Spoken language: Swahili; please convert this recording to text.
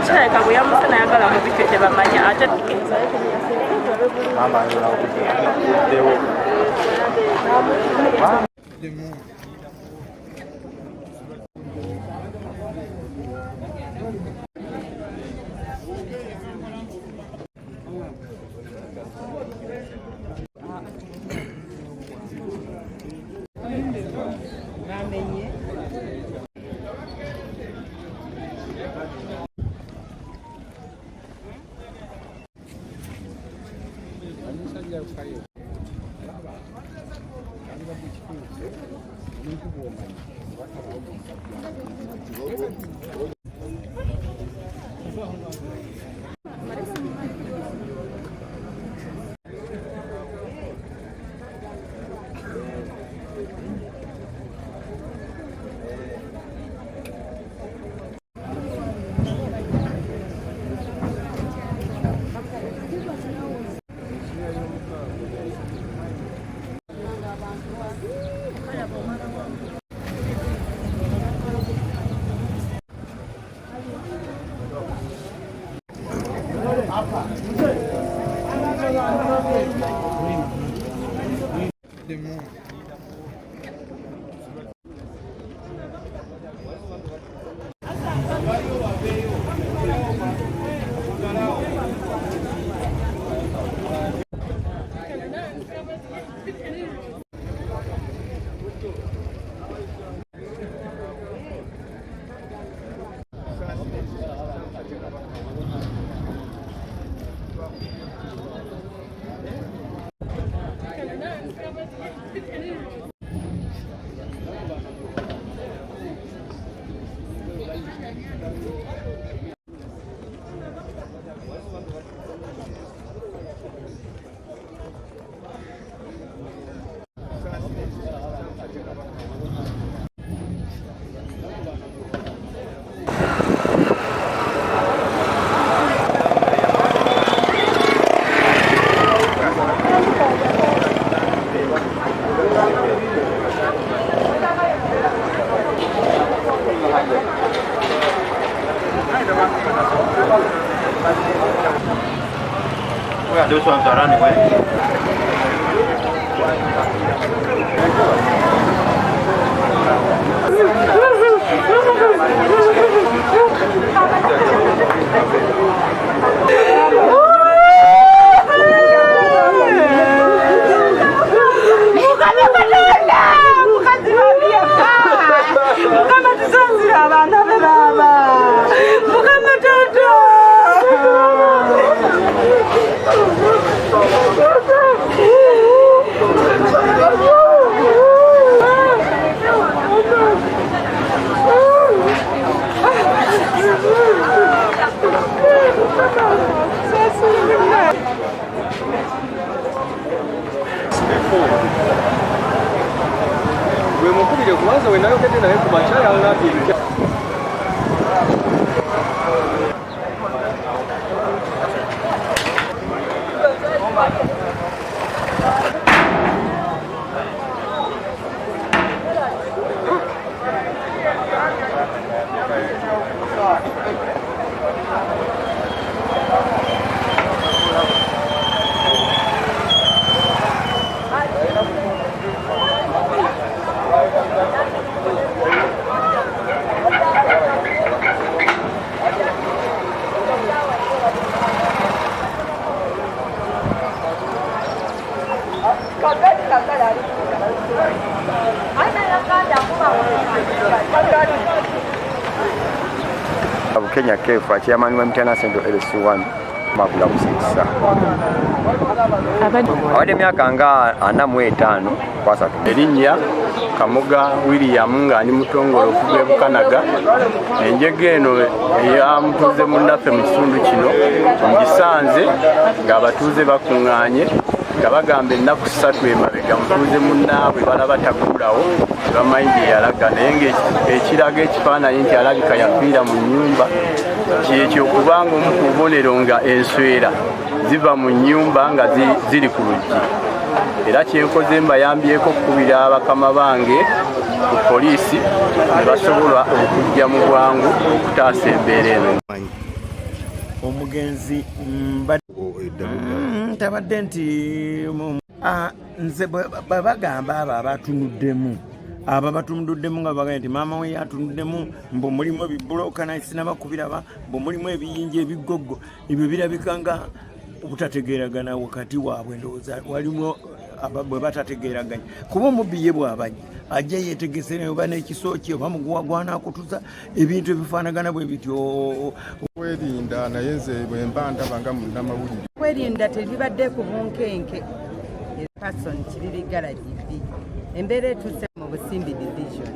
kirabika bwe yamusana ayagala mu bifo tebamanya ate Those ones are running away. Kenya kefa chairman wa mtana sendo LC1 mabula kusisa abade myaka nga 45 kwasa Elinya Kamuga William nga ni mutongolo kuve bukanaga enjege eno ya mtuze munaffe mu kitundu kino ngisanze nga abatuze bakunganye gabagambe ennaku 3 emabega mutuze munnaabwe balaba takulawo bamayingi yalaga naye ekiraga ekifaananyi nti alabika yafiira mu nnyumba kyekyo kubanga omu ku bubonero nga enswera ziva mu nnyumba nga ziri ku luggi era kyenkoze mbayambyeko okukubira abakama bange ku poliisi ne basobola okujja mu bwangu okutaasa embeera eno. omugenzi tabadde nti nze bwe bagamba abo abatunuddemu nga bagamba nti maama we yatunuddemu mbu mulimu ebibulooka naye sinabakubiraba mbu mulimu ebiyinja ebigoggo ebyo birabika nga obutategeeragana wakati waabwe ndowooza walimu bwe batategeeraganya kuba omubbi ye bw'abajja ajja yeetegese oba n'ekisooki oba muguwagwana akutuza ebintu ebifaanagana bwe bityo. Kwerinda naye nze bwe mba ndaba nga munnamawulire. Kwerinda teribadde ku bunkenke person Kiriri Garage B. Embeera etuuse mu Busimbi division.